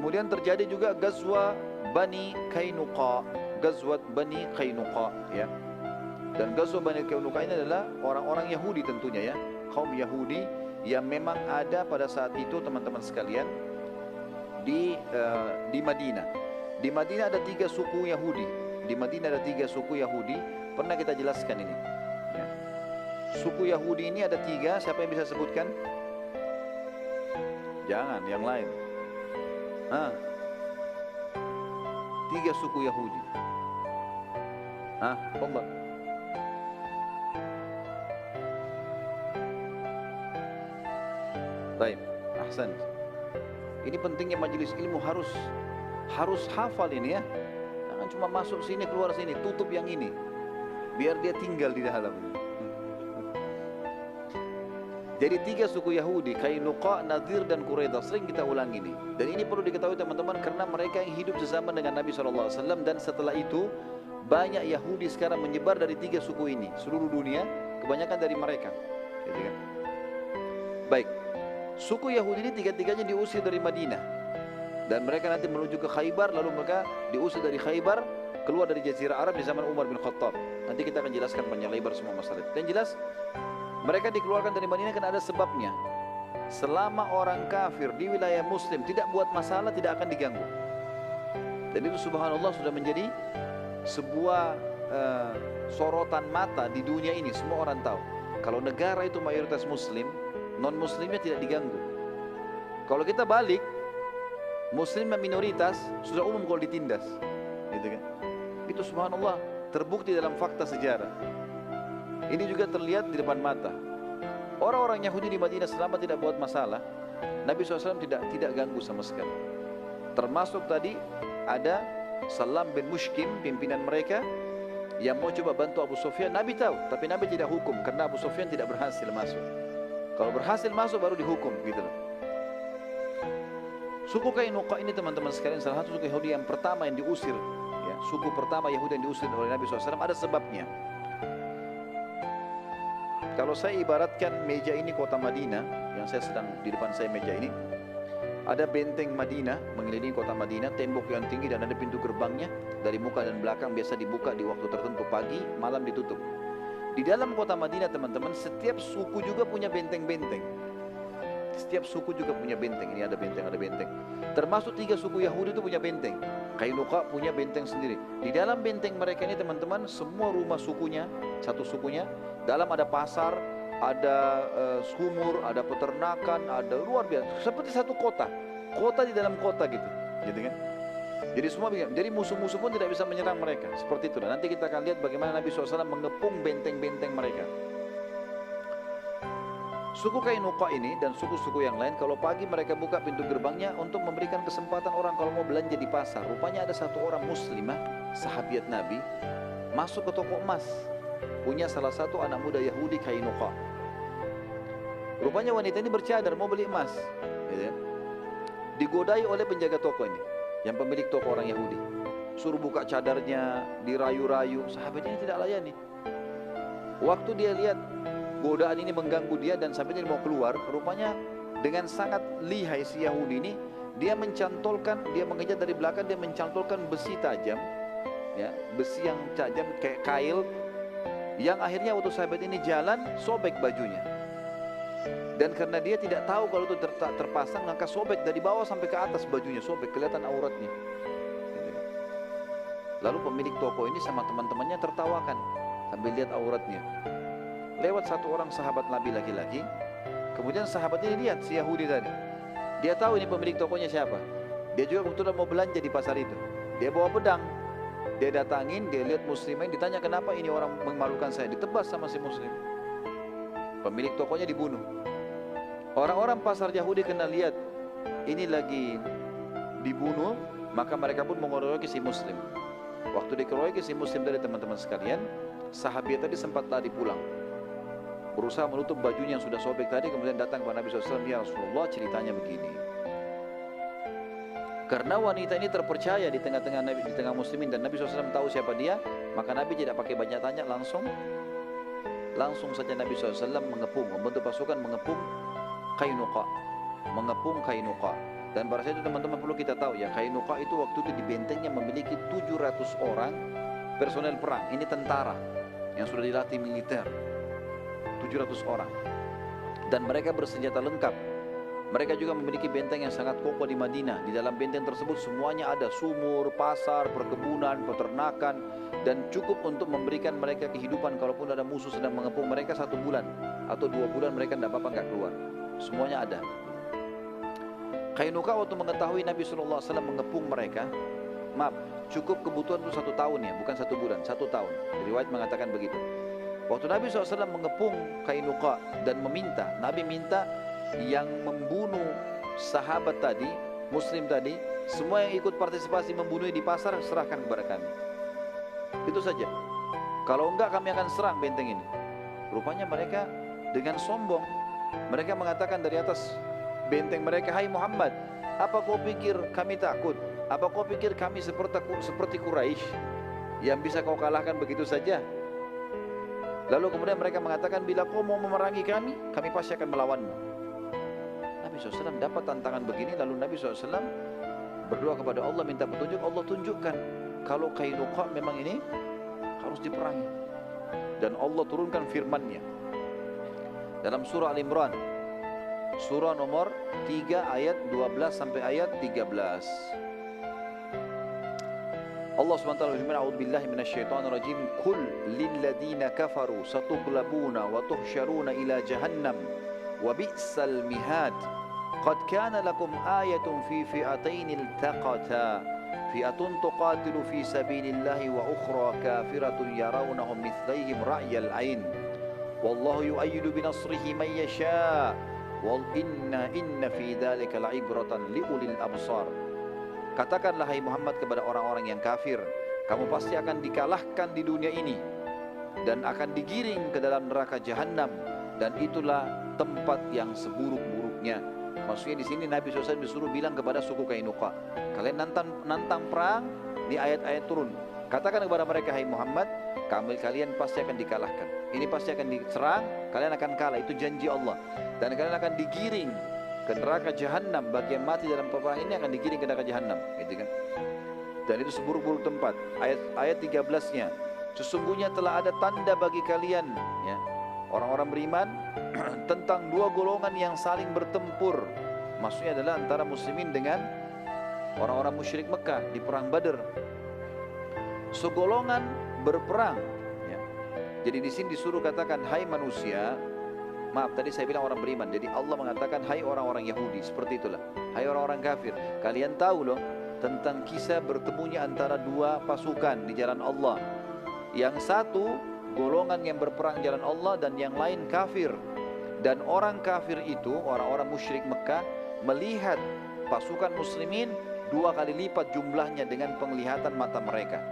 Kemudian terjadi juga Ghazwa Bani Qainuqa, Ghazwat Bani Qainuqa, ya. Dan Ghazwa Bani Qainuqa ini adalah orang-orang Yahudi tentunya, ya, kaum Yahudi yang memang ada pada saat itu teman-teman sekalian di Madinah. Di Madinah ada 3 suku Yahudi. Di Madinah ada 3 suku Yahudi. Pernah kita jelaskan ini. Ya. Suku Yahudi ini ada 3. Siapa yang bisa sebutkan? Jangan, yang lain. 3 suku Yahudi. Allah. Baik, ahsan. Ini pentingnya majelis ilmu, harus hafal ini, ya. Jangan cuma masuk sini keluar sini, tutup yang ini. Biar dia tinggal di dalam. Jadi 3 suku Yahudi, Qainuqa, Nadir dan Quraidah, sering kita ulang ini. Dan ini perlu diketahui teman-teman, karena mereka yang hidup sezaman dengan Nabi SAW. Dan setelah itu banyak Yahudi sekarang menyebar dari 3 suku ini, seluruh dunia, kebanyakan dari mereka. Gitu kan? Baik, suku Yahudi ini 3-3-nya diusir dari Madinah. Dan mereka nanti menuju ke Khaybar, lalu mereka diusir dari Khaybar, keluar dari Jazirah Arab di zaman Umar bin Khattab. Nanti kita akan jelaskan panjang lebar semua masalah itu. Dan jelas, mereka dikeluarkan dari Madinah karena ada sebabnya. Selama orang kafir di wilayah Muslim tidak buat masalah, tidak akan diganggu. Dan itu subhanallah sudah menjadi sebuah sorotan mata di dunia ini. Semua orang tahu, kalau negara itu mayoritas Muslim, non-Muslimnya tidak diganggu. Kalau kita balik, Muslim yang minoritas sudah umum kalau ditindas, gitu kan? Itu subhanallah terbukti dalam fakta sejarah. Ini juga terlihat di depan mata. Orang-orang Yahudi di Madinah selama tidak buat masalah, Nabi SAW tidak ganggu sama sekali. Termasuk tadi ada Salam bin Mushkim, pimpinan mereka, yang mau coba bantu Abu Sufyan. Nabi tahu, tapi Nabi tidak hukum karena Abu Sufyan tidak berhasil masuk. Kalau berhasil masuk baru dihukum, gitu loh. Suku Qainuqa ini teman-teman sekalian salah satu suku Yahudi yang pertama yang diusir, ya, suku pertama Yahudi yang diusir oleh Nabi SAW. Ada sebabnya. Kalau saya ibaratkan meja ini kota Madinah, yang saya sedang di depan saya meja ini, ada benteng Madinah mengelilingi kota Madinah, tembok yang tinggi dan ada pintu gerbangnya dari muka dan belakang, biasa dibuka di waktu tertentu, pagi, malam ditutup. Di dalam kota Madinah teman-teman, setiap suku juga punya benteng-benteng. Setiap suku juga punya benteng. Ini ada benteng, ada benteng. Termasuk 3 suku Yahudi itu punya benteng. Qainuqa punya benteng sendiri. Di dalam benteng mereka ini teman-teman, semua rumah sukunya, satu sukunya, dalam ada pasar, ada sumur, ada peternakan, ada luar biasa. Seperti satu kota. Kota di dalam kota gitu. Gitu kan? Jadi semua, jadi musuh-musuh pun tidak bisa menyerang mereka. Seperti itu. Nanti kita akan lihat bagaimana Nabi SAW mengepung benteng-benteng mereka. Suku Qainuqa ini dan suku-suku yang lain, kalau pagi mereka buka pintu gerbangnya untuk memberikan kesempatan orang kalau mau belanja di pasar. Rupanya ada satu orang muslimah, sahabiat Nabi, masuk ke toko emas, punya salah satu anak muda Yahudi Qainuqa. Rupanya wanita ini bercadar mau beli emas, gitu. Digodai oleh penjaga toko ini, yang pemilik toko orang Yahudi. Suruh buka cadarnya, dirayu-rayu. Sahabat ini tidak layani. Waktu dia lihat godaan ini mengganggu dia dan sampai dia mau keluar, rupanya dengan sangat lihai si Yahudi ini, dia mencantolkan, dia mengejar dari belakang, dia mencantolkan besi tajam, ya, besi yang tajam kayak kail, yang akhirnya waktu sahabat ini jalan sobek bajunya. Dan karena dia tidak tahu kalau itu terpasang, maka sobek dari bawah sampai ke atas bajunya, sobek, kelihatan auratnya. Lalu pemilik toko ini sama teman-temannya tertawakan sambil lihat auratnya. Lewat satu orang sahabat Nabi laki-laki, kemudian sahabat ini lihat si Yahudi tadi. Dia tahu ini pemilik tokonya siapa. Dia juga kebetulan mau belanja di pasar itu. Dia bawa pedang. Dia datangin, dia lihat muslimin, ditanya kenapa ini orang memalukan saya. Ditebas sama si muslim. Pemilik tokonya dibunuh. Orang-orang pasar Yahudi kena lihat ini lagi dibunuh, maka mereka pun mengeroyoki si muslim. Waktu dikeroyoki si muslim dari teman-teman sekalian, sahabat tadi sempat lari pulang, berusaha menutup bajunya yang sudah sobek tadi. Kemudian datang kepada Nabi SAW, ya Rasulullah, ceritanya begini. Karena wanita ini terpercaya di tengah-tengah Nabi, di tengah muslimin, dan Nabi SAW tahu siapa dia, maka Nabi tidak pakai banyak tanya, langsung saja Nabi SAW mengepung, membentuk pasukan mengepung Qainuqa, Dan pada saat itu teman-teman perlu kita tahu ya, Qainuqa itu waktu itu di bentengnya memiliki 700 orang personel perang. Ini tentara yang sudah dilatih militer, 700 orang. Dan mereka bersenjata lengkap. Mereka juga memiliki benteng yang sangat kokoh di Madinah. Di dalam benteng tersebut semuanya ada sumur, pasar, perkebunan, peternakan, dan cukup untuk memberikan mereka kehidupan. Kalaupun ada musuh sedang mengepung mereka 1 bulan atau 2 bulan, mereka tidak apa-apa nggak keluar. Semuanya ada. Qainuqa waktu mengetahui Nabi SAW mengepung mereka, maaf, cukup kebutuhan itu 1 tahun ya, bukan 1 bulan, 1 tahun. Riwayat mengatakan begitu. Waktu Nabi SAW mengepung Qainuqa dan meminta, Nabi minta yang membunuh sahabat tadi, muslim tadi, semua yang ikut partisipasi membunuhnya di pasar, serahkan kepada kami. Itu saja. Kalau enggak kami akan serang benteng ini. Rupanya mereka dengan sombong, mereka mengatakan dari atas benteng mereka, hai Muhammad, apa kau pikir kami takut? Apa kau pikir kami seperti Quraisy yang bisa kau kalahkan begitu saja? Lalu kemudian mereka mengatakan, bila kau mau memerangi kami, kami pasti akan melawanmu. Nabi SAW dapat tantangan begini, lalu Nabi SAW berdoa kepada Allah, minta petunjuk. Allah tunjukkan kalau Qainuqa memang ini harus diperangi. Dan Allah turunkan firman-Nya dalam surah Al-Imran, surah nomor 3 ayat 12 sampai ayat 13. Allah SWT berfirman, a'udzubillahi minasyaitonirrajim, qul lilladzina kafaru satughlabuna wa tuhsyaruna ila jahannam wa bi'sal mihad qad kana lakum ayatun fi fi'atain iltaqata fi'atun tuqatilu fi sabilillahi wa ukhra kafiratun yarawnahum mithlaihim ra'yal 'ain wallahu yu'ayyidu binasrihi man yasha' wal inna fi dzalika la'ibratan liulil absar. Katakanlah hai Muhammad kepada orang-orang yang kafir, kamu pasti akan dikalahkan di dunia ini dan akan digiring ke dalam neraka jahanam, dan itulah tempat yang seburuk-buruknya. Maksudnya di sini Nabi SAW disuruh bilang kepada suku Qainuqa, kalian nantang perang, di ayat-ayat turun. Katakan kepada mereka, hai Muhammad, kalian pasti akan dikalahkan. Ini pasti akan diserang, kalian akan kalah, itu janji Allah. Dan kalian akan digiring ke neraka jahanam, bagi yang mati dalam peperangan ini akan digiring ke neraka jahanam, gitu kan? Dan itu seburuk-buruk tempat. Ayat 13-nya, sesungguhnya telah ada tanda bagi kalian, ya, orang-orang beriman tentang 2 golongan yang saling bertempur. Maksudnya adalah antara muslimin dengan orang-orang musyrik Mekah di perang Badar. Segolongan berperang, ya. Jadi di sini disuruh katakan, hai manusia. Maaf, tadi saya bilang orang beriman. Jadi Allah mengatakan, hai orang-orang Yahudi, seperti itulah. Hai orang-orang kafir, kalian tahu loh tentang kisah bertemunya antara 2 pasukan di jalan Allah. Yang satu golongan yang berperang di jalan Allah, dan yang lain kafir. Dan orang kafir itu, orang-orang musyrik Mekah, melihat pasukan muslimin 2 kali lipat jumlahnya dengan penglihatan mata mereka.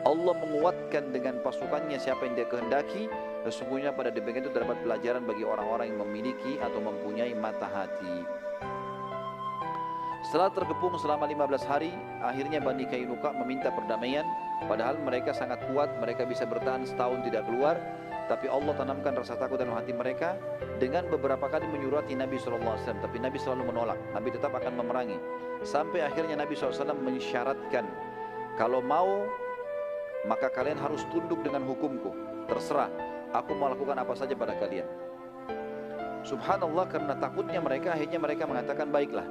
Allah menguatkan dengan pasukannya siapa yang Dia kehendaki. Sesungguhnya pada demikian itu terdapat pelajaran bagi orang-orang yang memiliki atau mempunyai mata hati. Setelah terkepung selama 15 hari, akhirnya Bani Qainuqa meminta perdamaian. Padahal mereka sangat kuat, mereka bisa bertahan setahun tidak keluar. Tapi Allah tanamkan rasa takut dalam hati mereka dengan beberapa kali menyurati Nabi SAW. Tapi Nabi selalu menolak, Nabi tetap akan memerangi. Sampai akhirnya Nabi SAW mensyaratkan, kalau mau maka kalian harus tunduk dengan hukumku. Terserah, aku melakukan apa saja pada kalian. Subhanallah, karena takutnya mereka, akhirnya mereka mengatakan baiklah.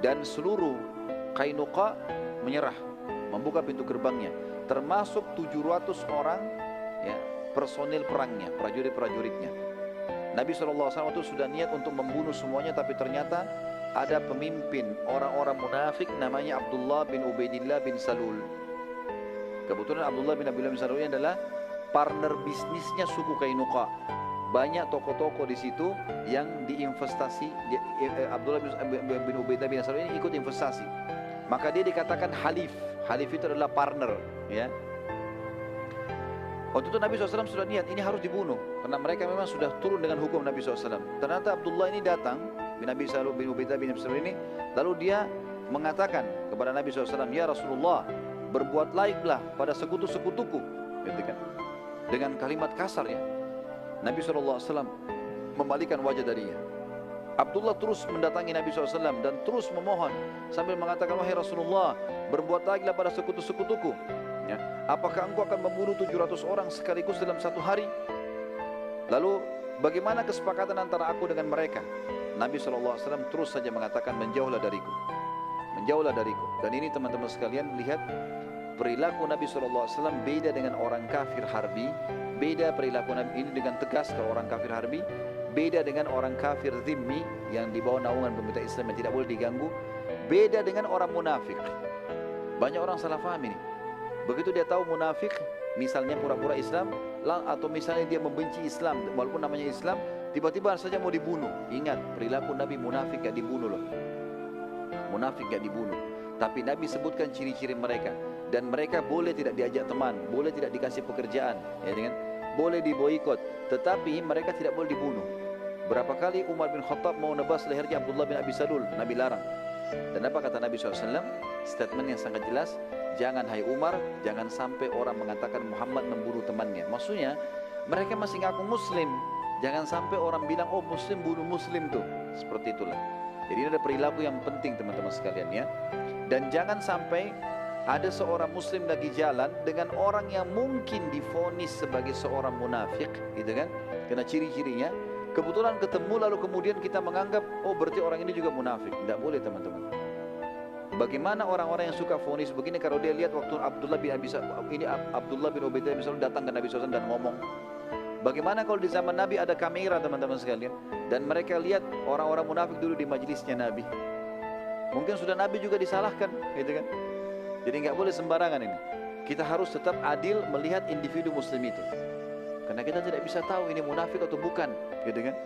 Dan seluruh Qainuqa menyerah, membuka pintu gerbangnya, termasuk 700 orang, ya, personil perangnya, prajurit-prajuritnya. Nabi SAW itu sudah niat untuk membunuh semuanya, tapi ternyata ada pemimpin orang-orang munafik namanya Abdullah bin Ubaidillah bin Salul. Kebetulan Abdullah bin Salul ini adalah partner bisnisnya suku Qainuqa. Banyak toko-toko di situ yang diinvestasi. Abdullah bin Ubaidillah bin Salul ini ikut investasi. Maka dia dikatakan halif. Halif itu adalah partner, ya. Waktu itu Nabi SAW sudah niat ini harus dibunuh, karena mereka memang sudah turun dengan hukum Nabi SAW. Ternyata Abdullah ini datang, bin Nabi Salul bin Ubaidillah bin Salul ini, lalu dia mengatakan kepada Nabi SAW, ya Rasulullah, berbuat baiklah pada sekutu-sekutuku, gitu kan? Dengan kalimat kasar, ya. Nabi SAW memalingkan wajah darinya. Abdullah terus mendatangi Nabi SAW dan terus memohon sambil mengatakan, wahai Rasulullah, berbuat baiklah pada sekutu-sekutuku. Ya, apakah engkau akan membunuh 700 orang sekaligus dalam satu hari? Lalu bagaimana kesepakatan antara aku dengan mereka? Nabi SAW terus saja mengatakan, menjauhlah dariku, menjauhlah dariku. Dan ini teman-teman sekalian, lihat perilaku Nabi SAW beda dengan orang kafir harbi. Beda perilaku Nabi ini dengan tegas ke orang kafir harbi. Beda dengan orang kafir zimmi yang di bawah naungan pemerintah Islam yang tidak boleh diganggu. Beda dengan orang munafik. Banyak orang salah paham ini. Begitu dia tahu munafik, misalnya pura-pura Islam, atau misalnya dia membenci Islam walaupun namanya Islam, tiba-tiba saja mau dibunuh. Ingat, perilaku Nabi munafik gak dibunuh loh. Munafik gak dibunuh. Tapi Nabi sebutkan ciri-ciri mereka. Dan mereka boleh tidak diajak teman, boleh tidak dikasih pekerjaan, ya kan? Boleh diboikot, tetapi mereka tidak boleh dibunuh. Berapa kali Umar bin Khattab mau nebas lehernya Abdullah bin Abi Salul, Nabi larang. Dan apa kata Nabi SAW? Statement yang sangat jelas, jangan hai Umar, jangan sampai orang mengatakan Muhammad membunuh temannya. Maksudnya mereka masih ngaku muslim, jangan sampai orang bilang, oh muslim bunuh muslim tuh. Seperti itulah. Jadi ini ada perilaku yang penting teman-teman sekalian ya. Dan jangan sampai ada seorang muslim lagi jalan dengan orang yang mungkin divonis sebagai seorang munafik, gitu kan? Karena ciri-cirinya kebetulan ketemu, lalu kemudian kita menganggap, oh berarti orang ini juga munafik. Tidak boleh teman-teman. Bagaimana orang-orang yang suka vonis begini kalau dia lihat waktu Abdullah bin Ubaidillah bin Salul datang ke Nabi SAW dan ngomong. Bagaimana kalau di zaman Nabi ada kamera teman-teman sekalian, dan mereka lihat orang-orang munafik dulu di majelisnya Nabi. Mungkin sudah Nabi juga disalahkan, gitu kan? Jadi nggak boleh sembarangan ini. Kita harus tetap adil melihat individu muslim itu. Karena kita tidak bisa tahu ini munafik atau bukan, gitu kan?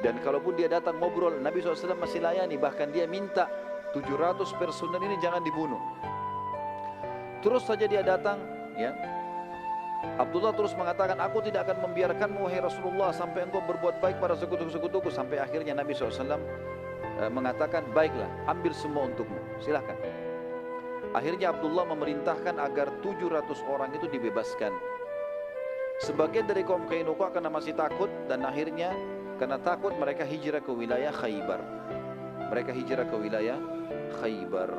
Dan kalaupun dia datang ngobrol, Nabi SAW masih layani. Bahkan dia minta 700 personel ini jangan dibunuh. Terus saja dia datang, ya. Abdullah terus mengatakan, aku tidak akan membiarkanmu wahai Rasulullah sampai engkau berbuat baik pada sekutu-sekutuku. Sampai akhirnya Nabi SAW mengatakan, baiklah, ambil semua untukmu, silahkan. Akhirnya Abdullah memerintahkan agar 700 orang itu dibebaskan. Sebagian dari kaum Qainuqa karena masih takut, dan akhirnya karena takut mereka hijrah ke wilayah Khaybar. Mereka hijrah ke wilayah Khaybar.